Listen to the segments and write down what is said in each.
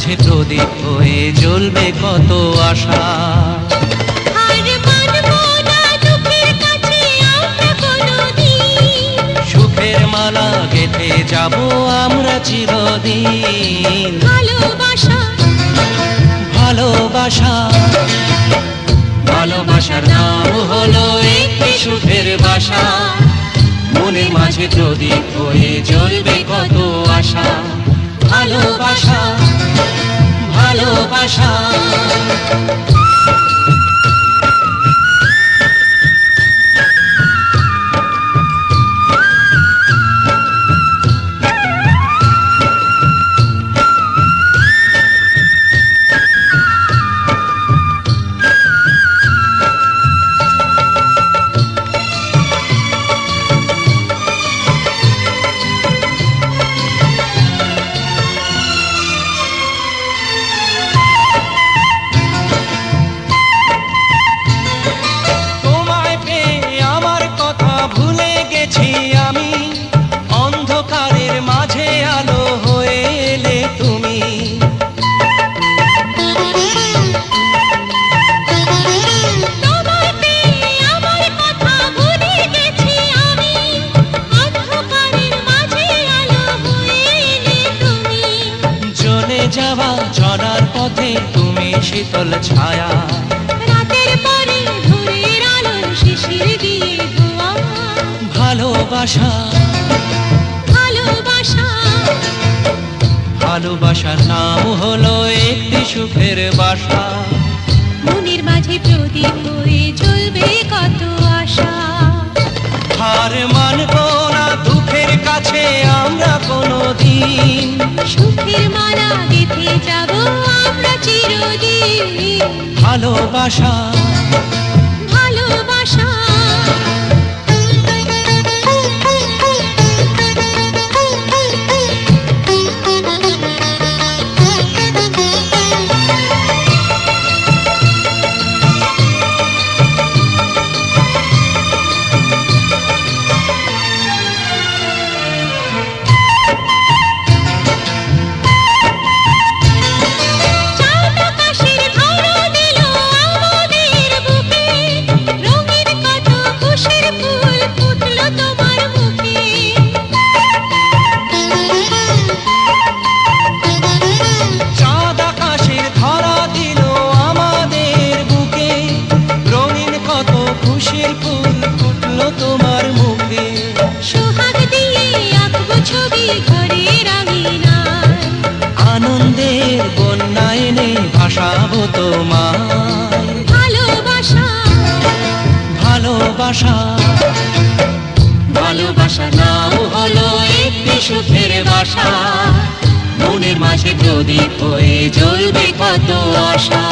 মাঝে প্রদীপ হয়ে জ্বলবে কত আশা। সুখের মালা গেঁথে যাব আমরা চিরদিন। ভালোবাসা ভালোবাসা ভালোবাসার নাম হলো একটি সুখের বাসা। মনের মাঝে প্রদীপ হয়ে জ্বলবে কত আশা। ভালোবাসা ভালোবাসা। যাওয়া চলার পথে তুমি শীতল ছায়া। রাতের পরে ভোরের আলোর শিশির দিয়ে ধোয়া। ভালোবাসা ভালোবাসা ভালোবাসার নাম হলো একটি সুখের বাসা। মনের মাঝে প্রদীপ হয়ে জ্বলবে কত আশা। হার মানব না দুঃখের কাছে আমরা কোনোদিন। সুখের মালা গেঁথে যাব আমরা চিরদিন। ভালোবাসা ভালোবাসা ভাসাবো তোমায়। ভালোবাসা ভালোবাসা ভালোবাসা নাম হলো একটি সুখের বাসা। মনের মাঝে প্রদীপ হয়ে জ্বলবে কত আশা।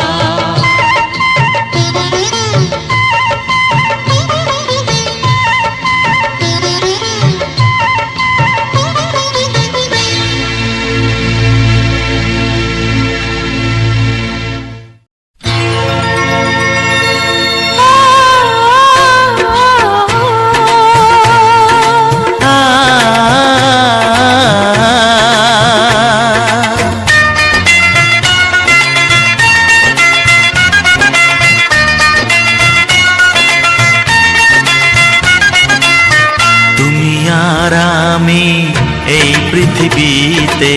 এই পৃথিবীতে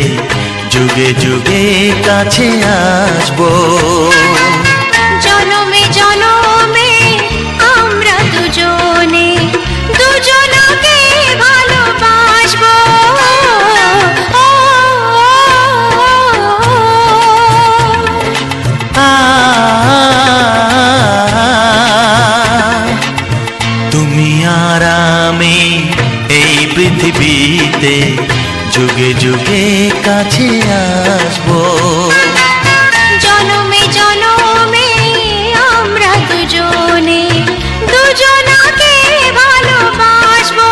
যুগে যুগে কাছে আসবো। জনমে জনমে আমরা দুজনে দুজনকে ভালোবাসবো। তুমি আর আমি এই পৃথিবীতে যুগে যুগে কাছে আসবো। জনমে জনমে আমরা দুজনে দুজনকে ভালোবাসবো।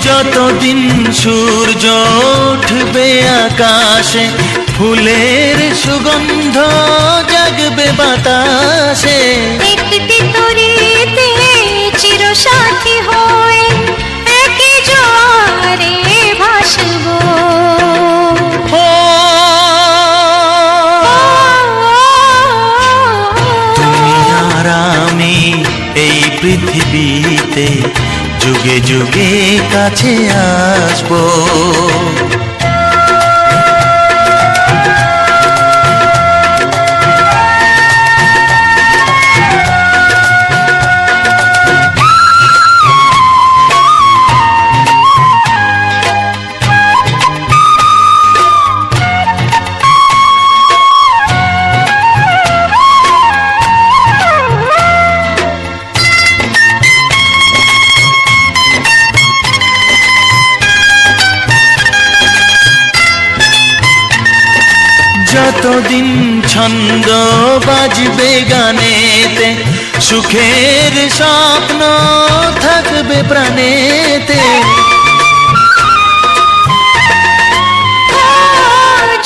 যতদিন সূর্য উঠবে আকাশে, ফুলের সুগন্ধ জাগবে বাতাসে। একটি তরিতে চিরসাথী হয়ে একই জোয়ারে ভাসবো। তুমি আর আমি এই পৃথিবীতে যুগে যুগে কাছে আসবো। যতদিন ছন্দ বাজবে গানেতে, সুখের স্বপ্ন থাকবে প্রাণেতে।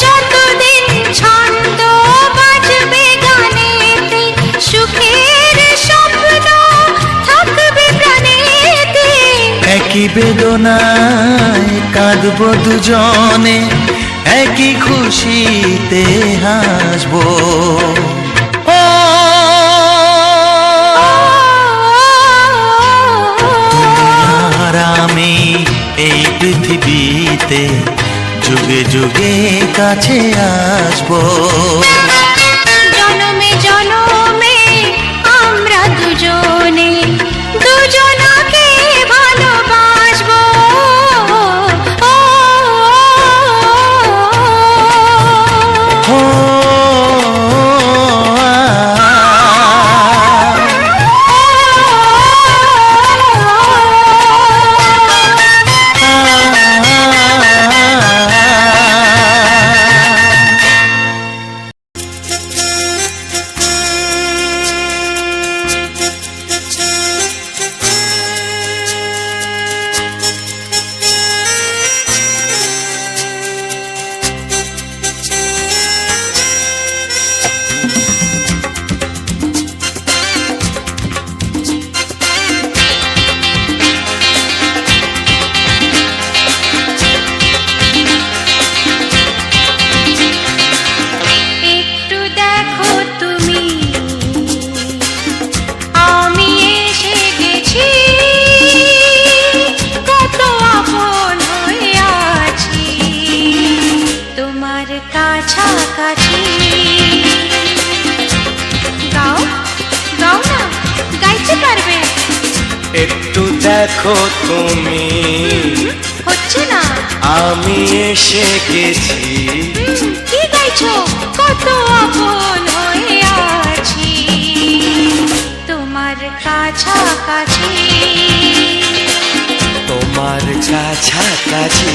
যতদিন ছন্দ বাজবে গানেতে, সুখের স্বপ্ন থাকবে প্রাণেতে। একই বেদনায় কাঁদবো দুজনে, একই খুশিতে হাসবো। তুমি আর আমি এই পৃথিবীতে যুগে যুগে কাছে আসবো। জনমে জনমে আমরা দুজনে দুজনাকে ভালোবাসবো। একটু দেখো তুমি, হচ্ছে না, আমি এসে গেছি। কি গাইছো? কত আপন হয়ে আছি তোমার কাছাকাছি, তোমার কাছাকাছি।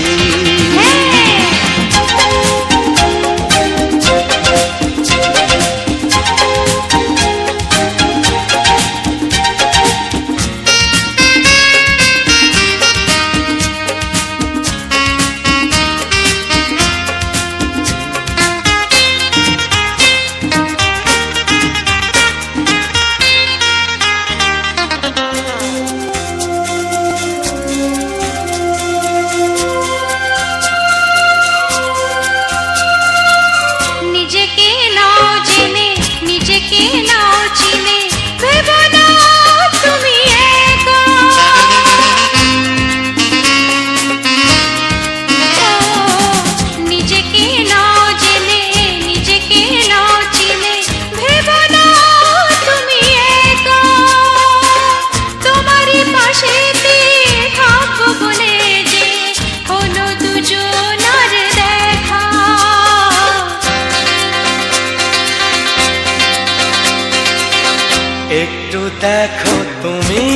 একটু দেখো তুমি,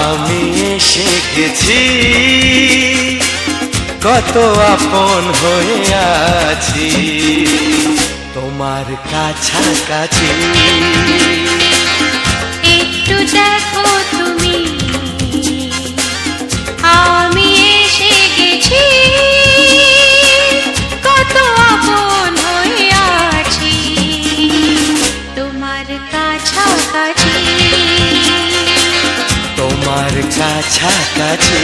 আমি এসে গেছি, কত আপন হয়ে আছি তোমার কাছাকাছি। একটু দেখো তুমি, কাছাকাছি।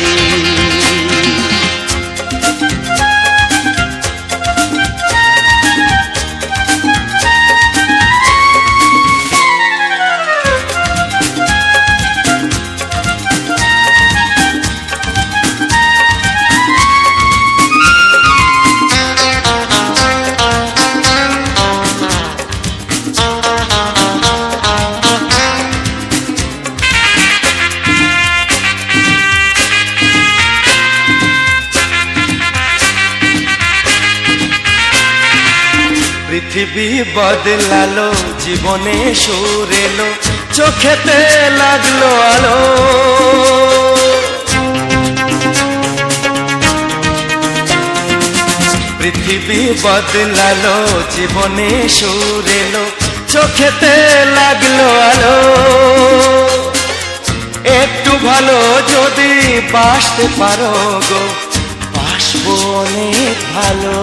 পৃথিবী বদলালো, জীবনে সুর এলো, চোখেতে লাগলো আলো। পৃথিবী বদলালো, জীবনে সুর এলো, চোখেতে লাগলো আলো। একটু ভালো যদি বাসতে পারো গো, বাসবো অনেক ভালো।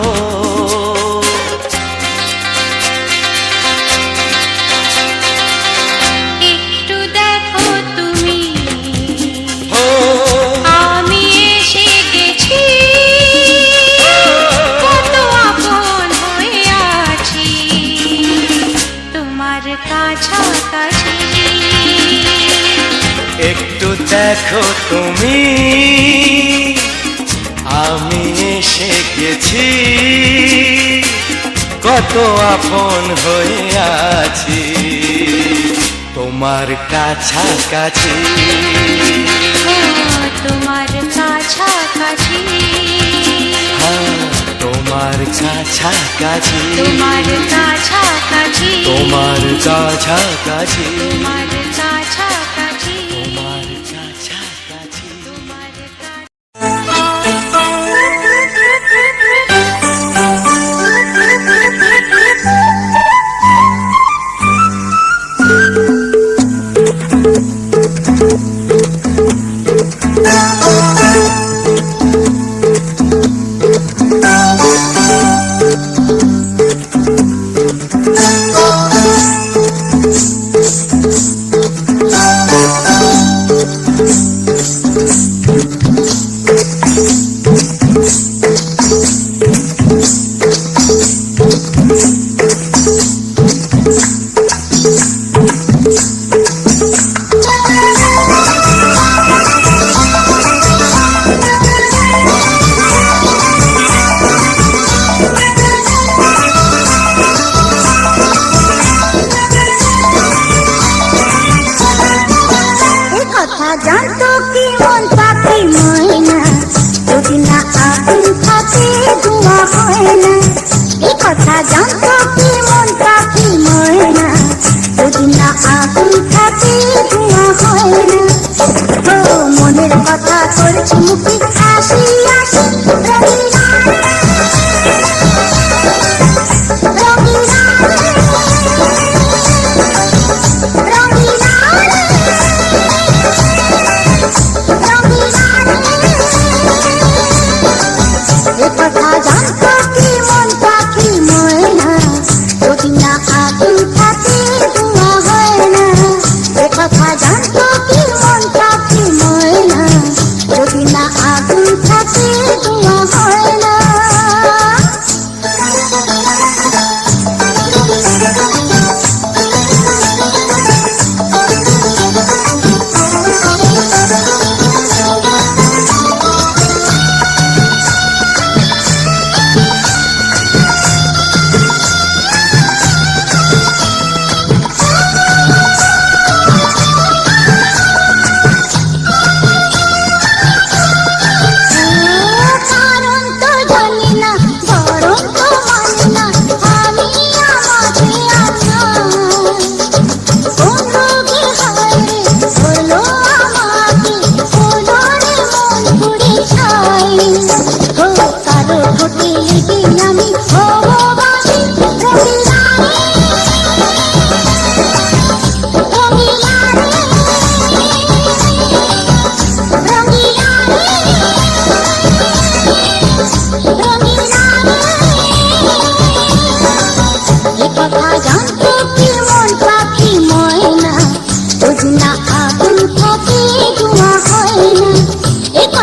একটু দেখো তুমি, আমি এসে গেছি, কত আপন হয়ে আছি তোমার কাছাকাছি। তোমার কাছাকাছি, তোমার কাছাকাছি, তোমার কাছাকাছি, তোমার কাছাকাছি, তোমার কাছাকাছি, তোমার কাছাকাছি, তোমার জানতো কি মন পাখি ময়না, যদি না আগুন থাকে ধোঁয়া হয় না। এই কথা জানতো কি মন পাখি ময়না, যদি না আগুন থাকে ধোঁয়া হয় না। ও মনের কথা করছি মুখে হাসি হাসি, রঙিনা রঙিনা কথা জানতো কি মন পাখি ময়না, যদি না আগুন থাকে ধোঁয়া হয় না। এ কথা জানতো কি মন পাখি ময়না, যদি না আগুন থাকে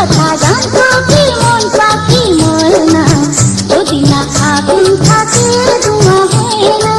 কথা জানতো কি মন পাখি ময়না যদি না আগুন থাকে ধোঁয়া হয় না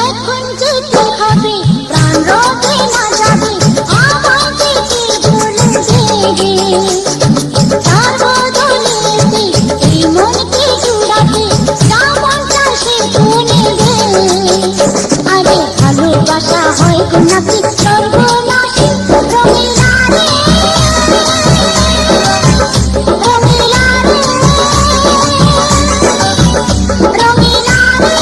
এখন যেতে হবে প্রাণ রবে না যাবে আমাকে কি ভুলে দেবে তার বদলেতে এই মনকে জুড়াতে যেমনটা সে শুনে দে আরে ভালোবাসা হয় গো নাকি সর্বনাশী রঙিলা রে রঙিলা রে রঙিলা রে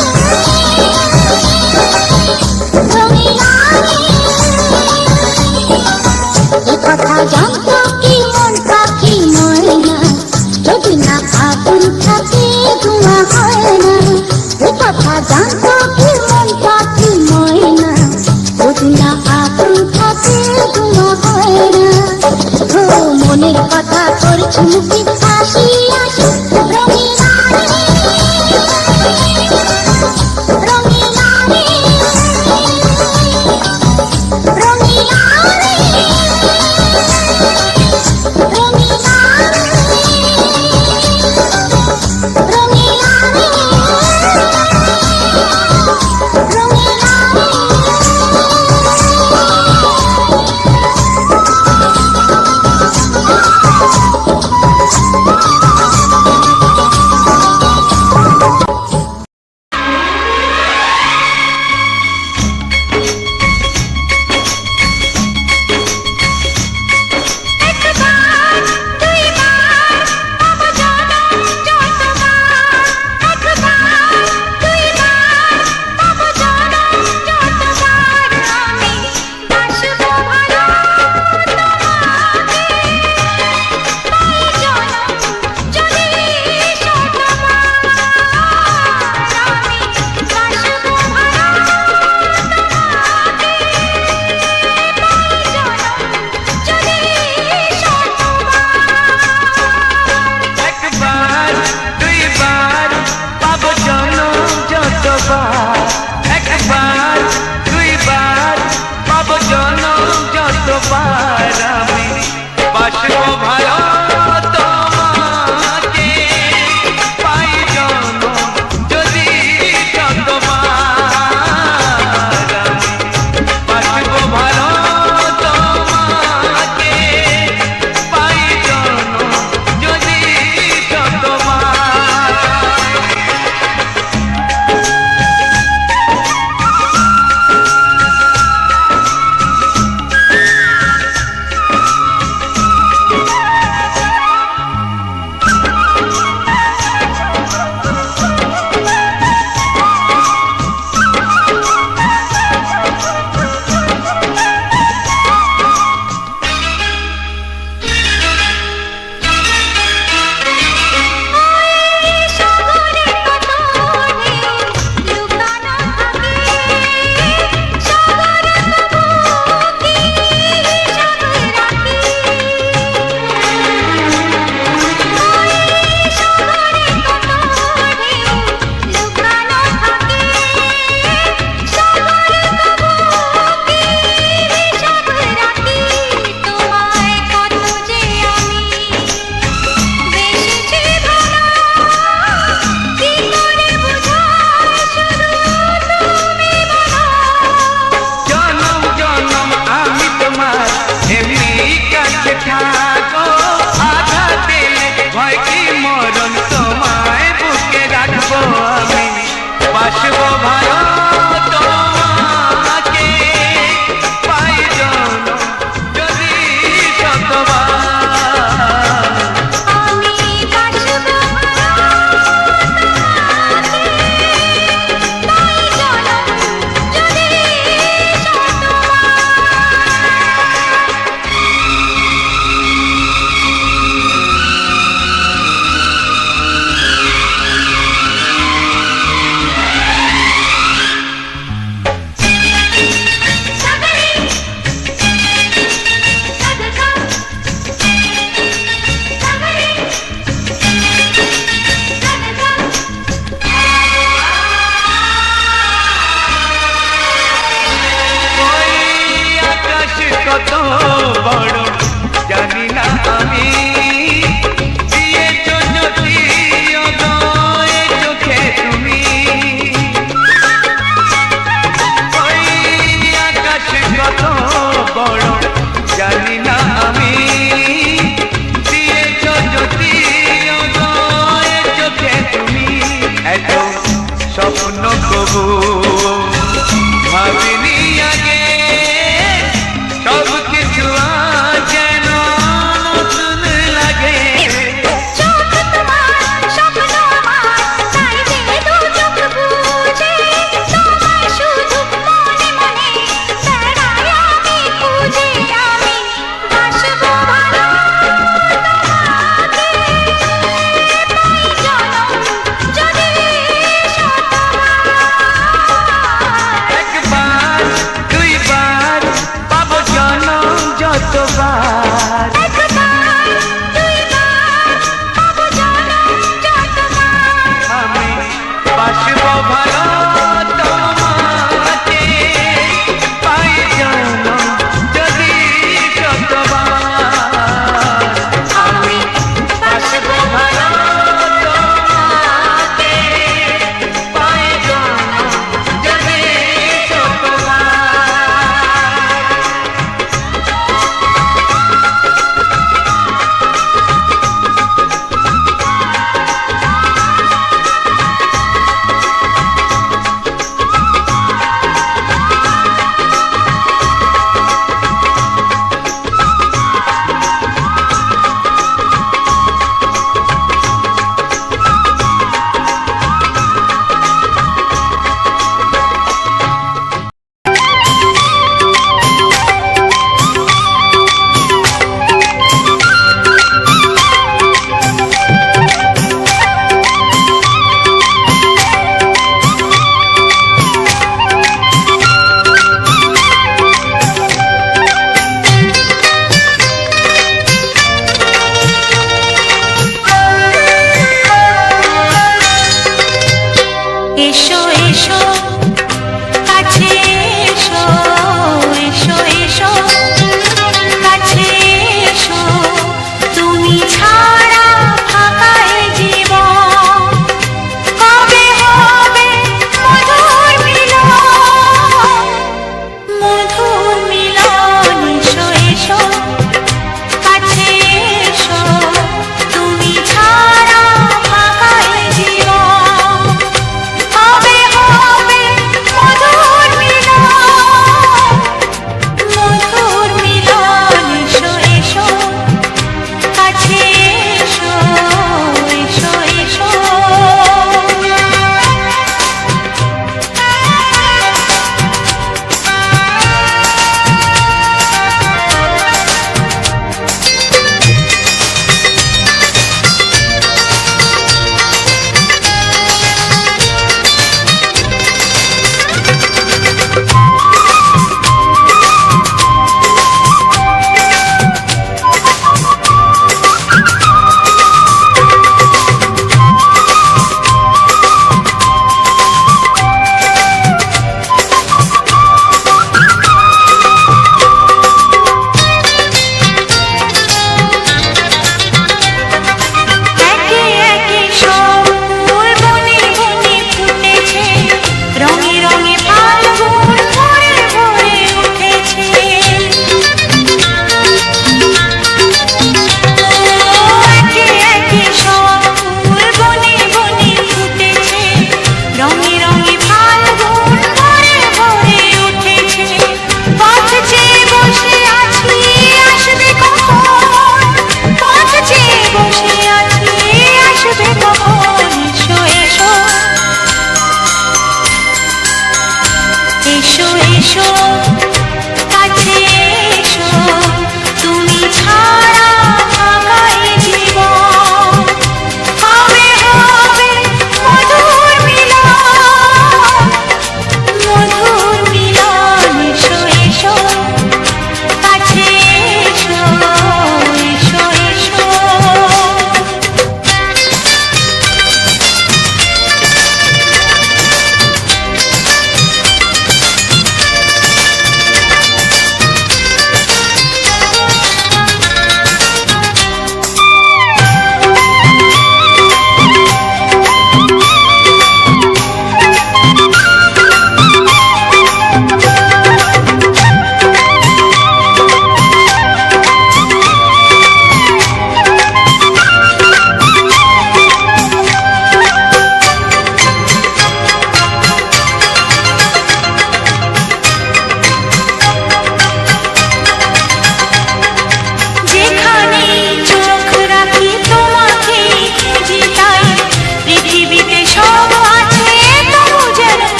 কথা জানতো কি মন পাখি ময়না যদি না আগুন থাকে ধোঁয়া হয় না কথা জানতো কি মন পাখি ময়না যদি না আগুন থাকে ধোঁয়া হয় না ও মনের কথা করছি মুখে হাসি হাসি রঙিলা রে রঙিলা রে রঙিলা রে রঙিলা রে রঙিলা রে রঙিলা রে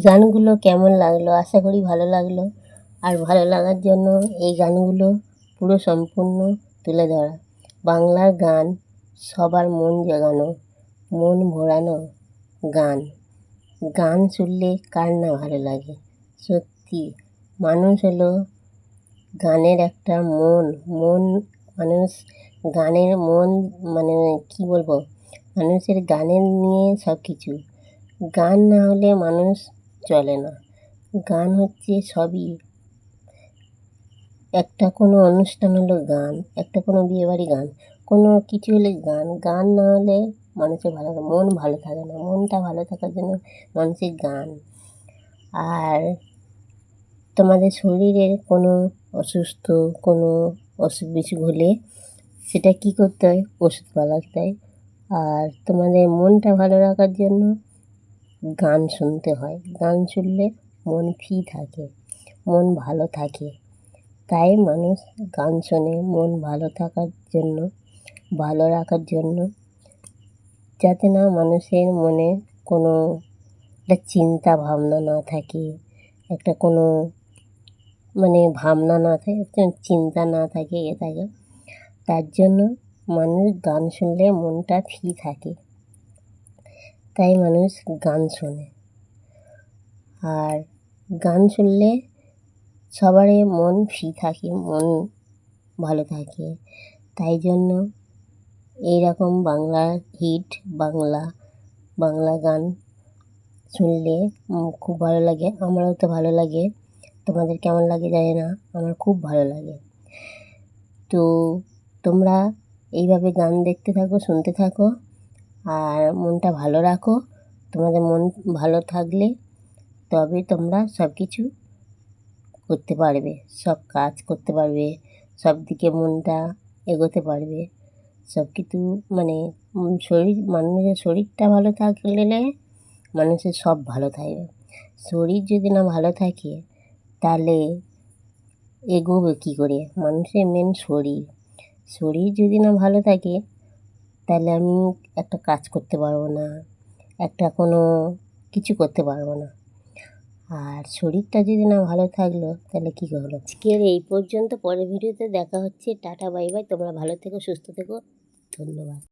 গানগুলো কেমন লাগলো, আশা করি ভালো লাগলো। আর ভালো লাগার জন্য এই গানগুলো পুরো সম্পূর্ণ তুলে ধরা। বাংলার গান সবার মন জোগানো, মন ভরানো গান। গান শুনলে কার না ভালো লাগে। সত্যি মানুষ হলো গানের একটা মন মানুষ গানের মন, মানে কি বলবো, মানুষের গানের নিয়ে সব কিছু। গান না হলে মানুষ চলে না। গান হচ্ছে সবই। একটা কোনো অনুষ্ঠান হলো গান, একটা কোনো বিয়েবাড়ি গান, কোনো কিছু হলে গান। গান না হলে মানুষের মন ভালো থাকে না। মনটা ভালো থাকার জন্য মানুষের গান। আর তোমাদের শরীরের কোনো অসুস্থ, কোনো অসুখ বিসুখ হলে সেটা কী করতে হয়, ওষুধপালা খেতে হয়। আর তোমাদের মনটা ভালো রাখার জন্য গান শুনতে হয়। গান শুনলে মন ফ্রি থাকে, মন ভালো থাকে। তাই মানুষ গান শোনে মন ভালো থাকার জন্য, ভালো রাখার জন্য, যাতে না মানুষের মনে কোনো একটা চিন্তা ভাবনা না থাকে, একটা কোনো মানে ভাবনা না থাকে, একটা চিন্তা না থাকে, থাকে। তার জন্য মানুষ গান শুনলে মনটা ফ্রি থাকে, তাই মানুষ গান শোনে। আর গান শুনলে সবারই মন ফ্রি থাকে, মন ভালো থাকে। তাই জন্য এইরকম বাংলা হিট, বাংলা গান শুনলে খুব ভালো লাগে। আমারও তো ভালো লাগে। তোমাদের কেমন লাগে জানি না, আমার খুব ভালো লাগে। তো তোমরা এইভাবে গান দেখতে থাকো, শুনতে থাকো, আর মনটা ভালো রাখো। তোমাদের মন ভালো থাকলে তবে তোমরা সব কিছু করতে পারবে, সব কাজ করতে পারবে, সব দিকে মনটা এগোতে পারবে। সব কিছু মানে মানুষের শরীরটা ভালো থাকলে মানুষের সব ভালো থাকবে। শরীর যদি না ভালো থাকে তাহলে এগোবে কী করে? মানুষের মেন শরীর যদি না ভালো থাকে তাহলে আমি একটা কাজ করতে পারবো না, একটা কোনো কিছু করতে পারবো না। আর শরীরটা যদি না ভালো থাকলো তাহলে কী হলো? আজকের এই পর্যন্ত, পরের ভিডিওতে দেখা হচ্ছে। Tata, bye bye. তোমরা ভালো থেকো, সুস্থ থেকো। ধন্যবাদ।